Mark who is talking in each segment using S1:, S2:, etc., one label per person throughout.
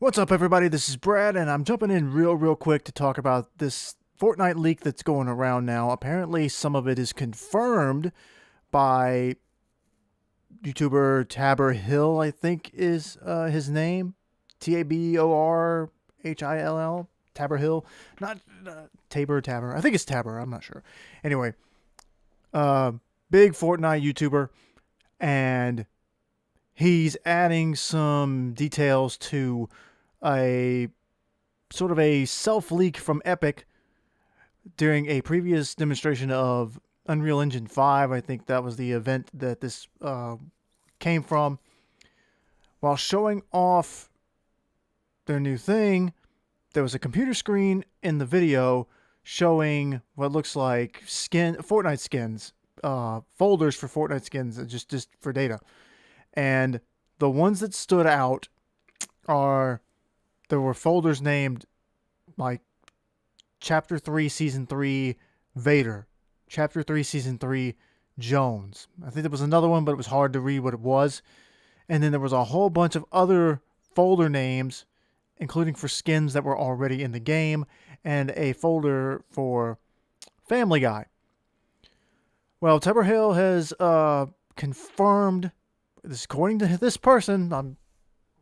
S1: What's up, everybody? This is Brad, and I'm jumping in real quick to talk about this Fortnite leak that's going around now. Apparently, some of it is confirmed by YouTuber Tabor Hill, I think is his name. Taborhill. Tabor Hill. Not Tabor. I think it's Tabor. I'm not sure. Anyway, uh, big Fortnite YouTuber, and he's adding some details to a sort of a self leak from Epic during a previous demonstration of Unreal Engine 5. I think that was the event that this came from. While showing off their new thing, there was a computer screen in the video showing what looks like Fortnite skins, folders for Fortnite skins, just for data. And the ones that stood out are there were folders named like Chapter 3, Season 3, Vader. Chapter 3, Season 3, Jones. I think there was another one, but it was hard to read what it was. And then there was a whole bunch of other folder names, including for skins that were already in the game, and a folder for Family Guy. Well, Tabor Hill has confirmed this, according to this person. I'm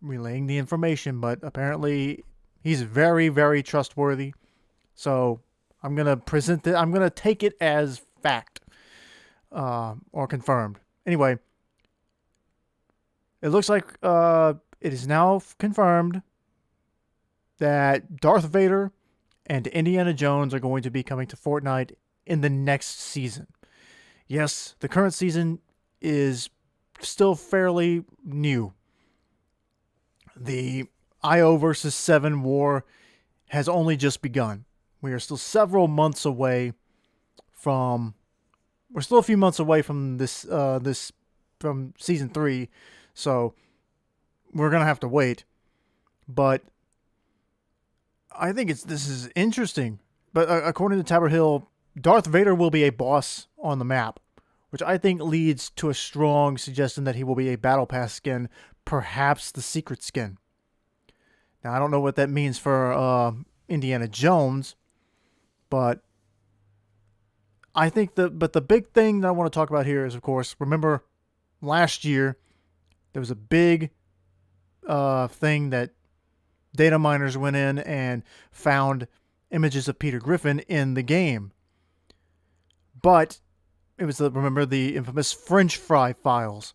S1: relaying the information, but apparently he's very trustworthy. So I'm gonna present it. I'm gonna take it as fact or confirmed. Anyway, it looks like it is now confirmed that Darth Vader and Indiana Jones are going to be coming to Fortnite in the next season. Yes, the current season is still fairly new. The IO versus 7 war has only just begun. We are still several months away from. We're still a few months away from this from season 3, so we're gonna have to wait. But I think this is interesting. But according to Tabor Hill, Darth Vader will be a boss on the map, which I think leads to a strong suggestion that he will be a battle pass skin, perhaps the secret skin. Now I don't know what that means for Indiana Jones. But I think the big thing that I want to talk about here is, of course, remember last year there was a big thing that data miners went in and found images of Peter Griffin in the game. But it was remember the infamous French fry files.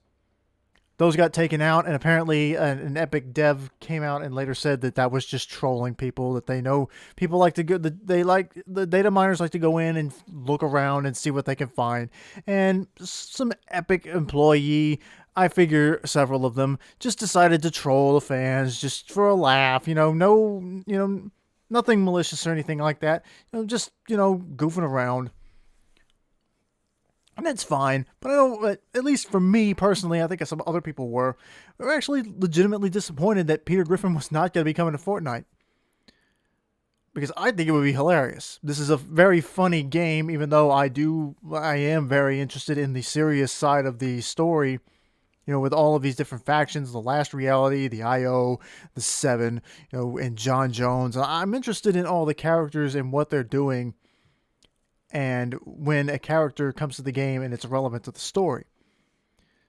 S1: Those got taken out, and apparently an Epic dev came out and later said that that was just trolling people. That they know people like to go, the data miners like to go in and look around and see what they can find. And some Epic employee, I figure several of them, just decided to troll the fans just for a laugh. Nothing malicious or anything like that. Just goofing around. And that's fine, but I don't. At least for me personally, I think some other people were actually legitimately disappointed that Peter Griffin was not going to be coming to Fortnite, because I think it would be hilarious. This is a very funny game, even though I am very interested in the serious side of the story. With all of these different factions, the Last Reality, the IO, the 7, and John Jones. I'm interested in all the characters and what they're doing. And when a character comes to the game and it's relevant to the story.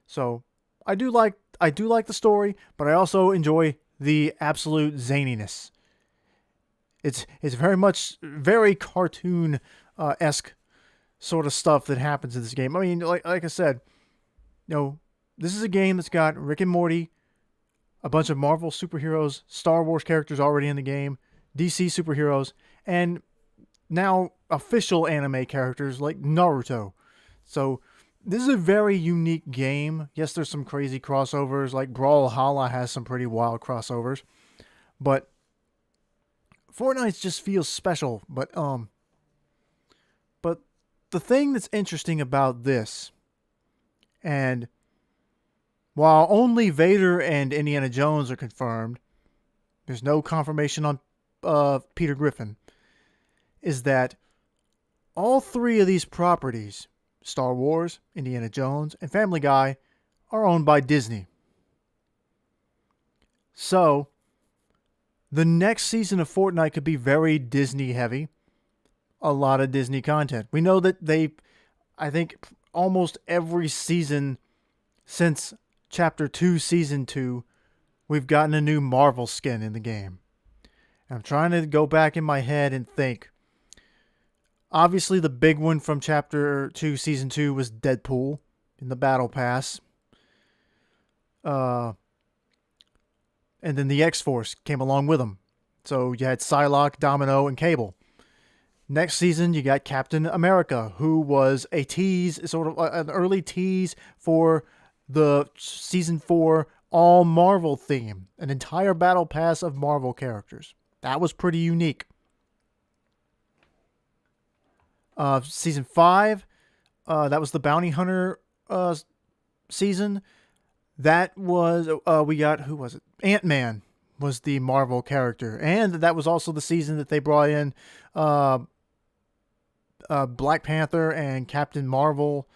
S1: So I do like the story, but I also enjoy the absolute zaniness. It's very much very cartoon esque sort of stuff that happens in this game. I mean, like I said, this is a game that's got Rick and Morty, a bunch of Marvel superheroes, Star Wars characters already in the game, DC superheroes, and now official anime characters like Naruto. So this is a very unique game. Yes, there's some crazy crossovers, like Brawlhalla has some pretty wild crossovers, but Fortnite just feels special. But the thing that's interesting about this, and while only Vader and Indiana Jones are confirmed, there's no confirmation on Peter Griffin, is that all 3 of these properties, Star Wars, Indiana Jones, and Family Guy, are owned by Disney. So The next season of Fortnite could be very Disney heavy. A lot of Disney content. We know that I think almost every season since Chapter 2, Season 2, we've gotten a new Marvel skin in the game. I'm trying to go back in my head and think. Obviously, the big one from Chapter 2, Season 2 was Deadpool in the Battle Pass. And then the X-Force came along with them. So you had Psylocke, Domino, and Cable. Next season, you got Captain America, who was a tease, sort of an early tease for the Season 4 all Marvel theme. An entire battle pass of Marvel characters. That was pretty unique. Season 5, that was the Bounty Hunter season. That was, we got, who was it? Ant-Man was the Marvel character. And that was also the season that they brought in Black Panther and Captain Marvel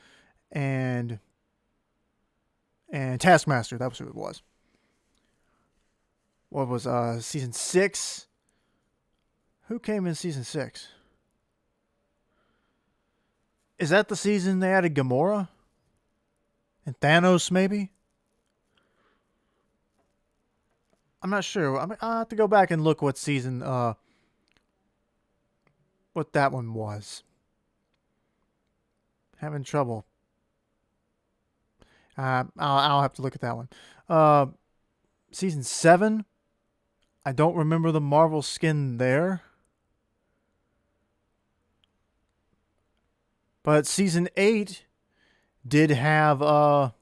S1: and Taskmaster. That was who it was. What was season 6? Who came in season 6? Is that the season they added Gamora? And Thanos, maybe? I'm not sure. I'll have to go back and look what season, what that one was. Having trouble. I'll have to look at that one. Season 7. I don't remember the Marvel skin there. But season 8 did have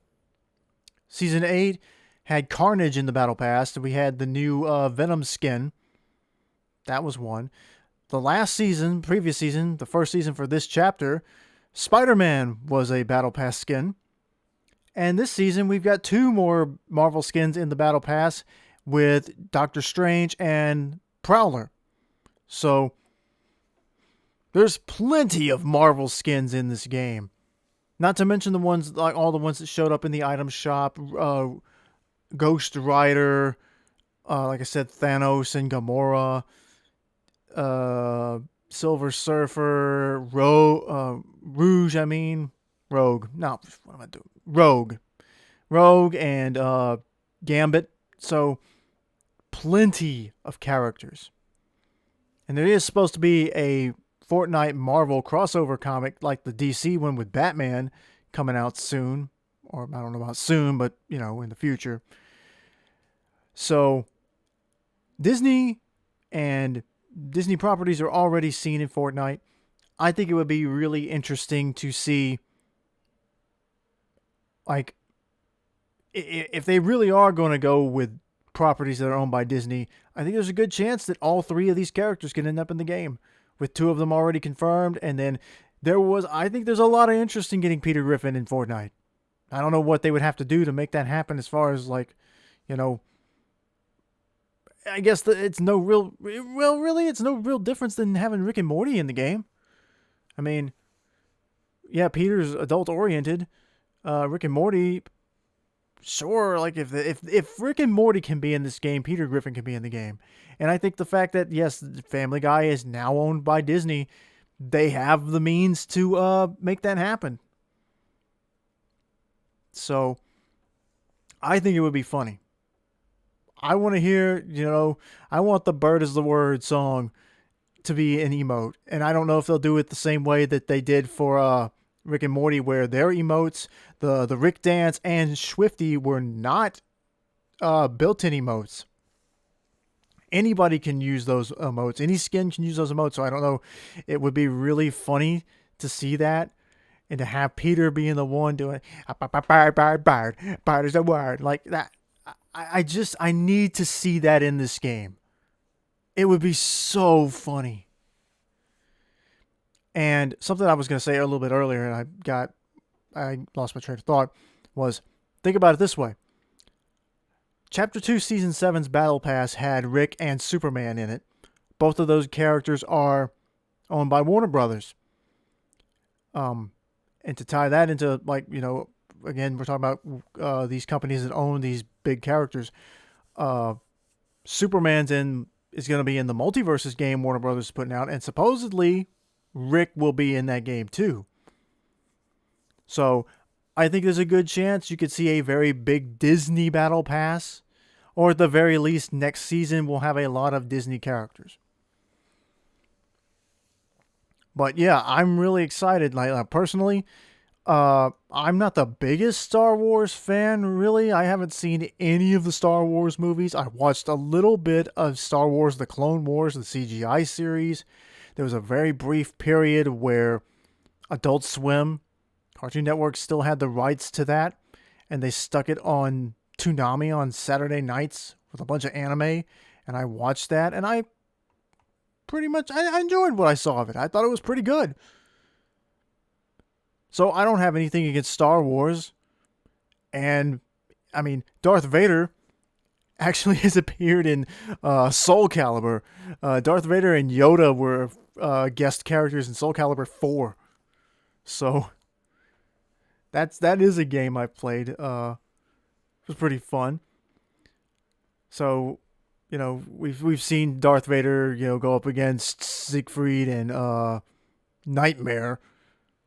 S1: season 8 had Carnage in the Battle Pass. We had the new Venom skin. That was one. The last season, previous season, the first season for this chapter, Spider-Man was a Battle Pass skin. And this season, we've got 2 more Marvel skins in the Battle Pass with Doctor Strange and Prowler. So, there's plenty of Marvel skins in this game. Not to mention the ones, like all the ones that showed up in the item shop. Ghost Rider, like I said, Thanos and Gamora. Silver Surfer, Rouge, Rogue. No, what am I doing? Rogue and Gambit. So, plenty of characters. And there is supposed to be a Fortnite Marvel crossover comic like the DC one with Batman coming out soon. Or I don't know about soon, but, in the future. So, Disney and Disney properties are already seen in Fortnite. I think it would be really interesting to see, like, if they really are going to go with properties that are owned by Disney, I think there's a good chance that all 3 of these characters can end up in the game, with 2 of them already confirmed. And then I think there's a lot of interest in getting Peter Griffin in Fortnite. I don't know what they would have to do to make that happen as far as, like, I guess it's no real, it's no real difference than having Rick and Morty in the game. I mean, yeah, Peter's adult oriented. Rick and Morty, sure. Like if Rick and Morty can be in this game, Peter Griffin can be in the game. And I think the fact that, yes, Family Guy is now owned by Disney, they have the means to make that happen. So I think it would be funny. I want to hear, I want the Bird is the Word song to be an emote. And I don't know if they'll do it the same way that they did for Rick and Morty, where their emotes, the Rick Dance and Swifty, were not built-in emotes. Anybody can use those emotes. Any skin can use those emotes. So I don't know. It would be really funny to see that. And to have Peter being the one doing Bird is the word. Like that. I need to see that in this game. It would be so funny. And something I was going to say a little bit earlier, and I lost my train of thought, was, think about it this way. Chapter 2, Season 7's Battle Pass had Rick and Superman in it. Both of those characters are owned by Warner Brothers. And to tie that into, like, again, we're talking about these companies that own these big characters. Superman's in is going to be in the Multiverses game Warner Brothers is putting out, and supposedly Rick will be in that game too. So I think there's a good chance you could see a very big Disney battle pass, or at the very least, next season we'll have a lot of Disney characters. But yeah, I'm really excited. Like personally, I'm not the biggest Star Wars fan, really. I haven't seen any of the Star Wars movies. I watched a little bit of Star Wars: The Clone Wars, the CGI series. There was a very brief period where Adult Swim, Cartoon Network, still had the rights to that, and they stuck it on Toonami on Saturday nights with a bunch of anime, and I watched that, and I enjoyed what I saw of it. I thought it was pretty good. So I don't have anything against Star Wars. And, I mean, Darth Vader actually has appeared in Soul Calibur. Darth Vader and Yoda were guest characters in Soul Calibur 4. So, that is a game I've played. It was pretty fun. So, we've seen Darth Vader, go up against Siegfried and Nightmare.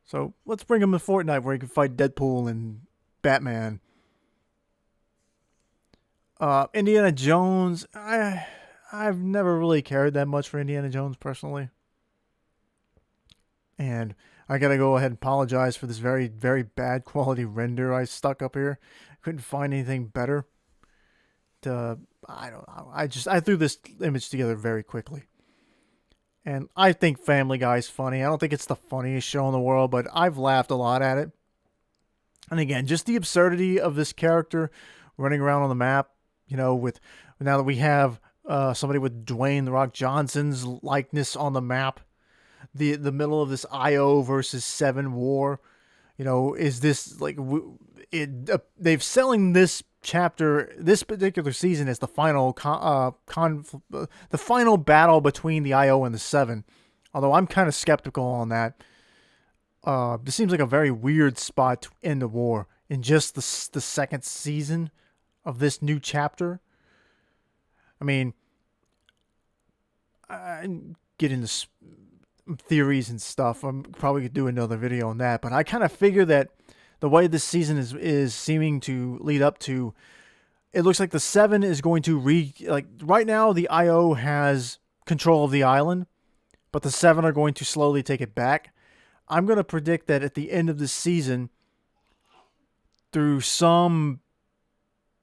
S1: So let's bring him to Fortnite where he can fight Deadpool and Batman. Indiana Jones, I've never really cared that much for Indiana Jones personally. And I gotta go ahead and apologize for this very, very bad quality render I stuck up here. I couldn't find anything better. I don't know. I threw this image together very quickly. And I think Family Guy's funny. I don't think it's the funniest show in the world, but I've laughed a lot at it. And again, just the absurdity of this character running around on the map, with now that we have somebody with Dwayne "The Rock" Johnson's likeness on the map, the middle of this IO versus 7 war, is this like they've selling this chapter, this particular season, is the final the final battle between the IO and the 7. Although I'm kind of skeptical on that. This seems like a very weird spot to end the war in just the second season of this new chapter. I mean, I get into theories and stuff. I'm probably gonna do another video on that, but I kind of figure that the way this season is seeming to lead up to, it looks like the 7 is going to right now the IO has control of the island, but the 7 are going to slowly take it back. I'm going to predict that at the end of this season, through some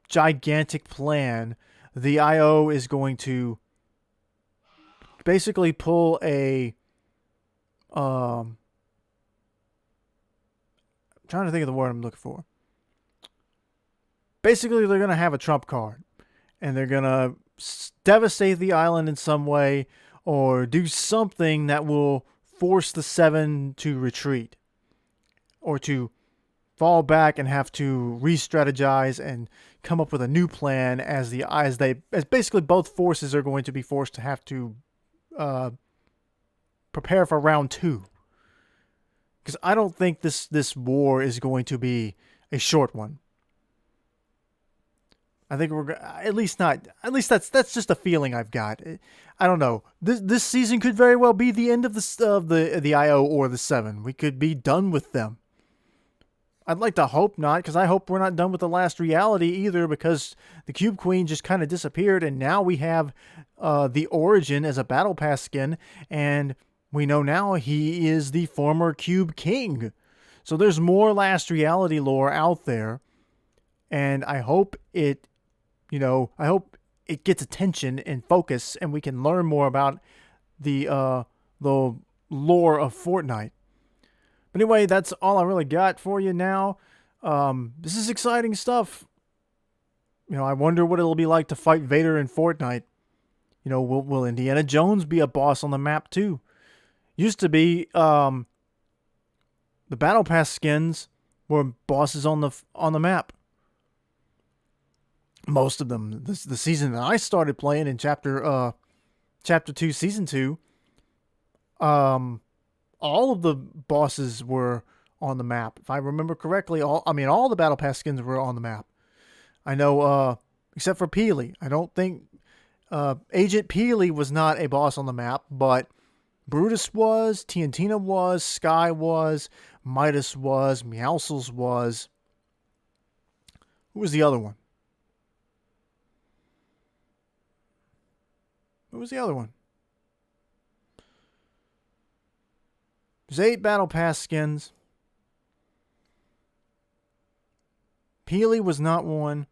S1: gigantic plan, the IO is going to basically pull a trying to think of the word I'm looking for. Basically, they're going to have a trump card, and they're going to devastate the island in some way, or do something that will force the 7 to retreat, or to fall back and have to re-strategize and come up with a new plan as basically both forces are going to be forced to have to prepare for round 2. Because I don't think this war is going to be a short one. I think at least that's just a feeling I've got. I don't know. This season could very well be the end of the IO or the 7. We could be done with them. I'd like to hope not, because I hope we're not done with the last reality either, because the Cube Queen just kind of disappeared, and now we have the Origin as a Battle Pass skin, and we know now he is the former Cube King. So there's more last reality lore out there, and I hope it gets attention and focus, and we can learn more about the lore of Fortnite. But anyway, that's all I really got for you now. This is exciting stuff. I wonder what it'll be like to fight Vader in Fortnite. Will Indiana Jones be a boss on the map too? Used to be the Battle Pass skins were bosses on the map. Most of them. The season that I started playing in Chapter 2, Season 2, all of the bosses were on the map. If I remember correctly, all the Battle Pass skins were on the map. I know, except for Peely. I don't think Agent Peely was not a boss on the map, but Brutus was, Tiantina was, Sky was, Midas was, Meowscles was. Who was the other one? Who was the other one? There's 8 Battle Pass skins. Peely was not one.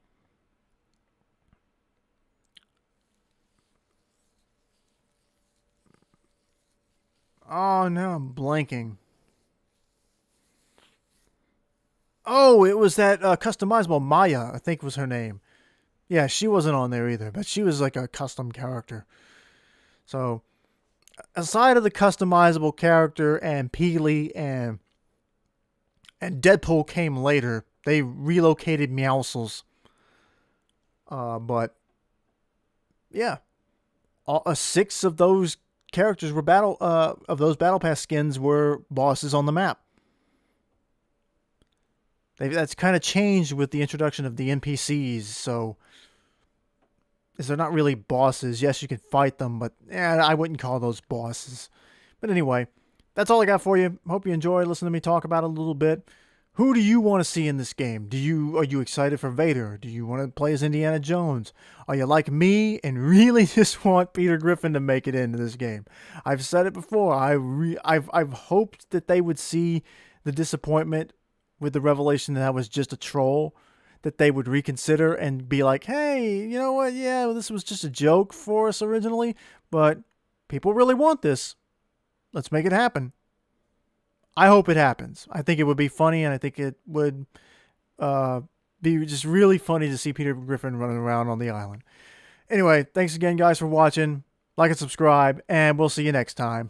S1: Oh, now I'm blanking. Oh, it was that customizable Maya, I think was her name. Yeah, she wasn't on there either, but she was like a custom character. So, aside of the customizable character and Peely and Deadpool came later, they relocated Meowscles. But yeah, 6 of those characters were battle pass skins were bosses on the map. That's kind of changed with the introduction of the NPCs. So they're not really bosses. Yes, you can fight them, but I wouldn't call those bosses. But anyway, that's all I got for you. Hope you enjoy listening to me talk about it a little bit. Who do you want to see in this game? Are you excited for Vader? Do you want to play as Indiana Jones? Are you like me and really just want Peter Griffin to make it into this game? I've said it before. I've hoped that they would see the disappointment with the revelation that I was just a troll, that they would reconsider and be like, hey, you know what? Yeah, this was just a joke for us originally, but people really want this. Let's make it happen. I hope it happens. I think it would be funny, and I think it would be just really funny to see Peter Griffin running around on the island. Anyway, thanks again, guys, for watching. Like and subscribe, and we'll see you next time.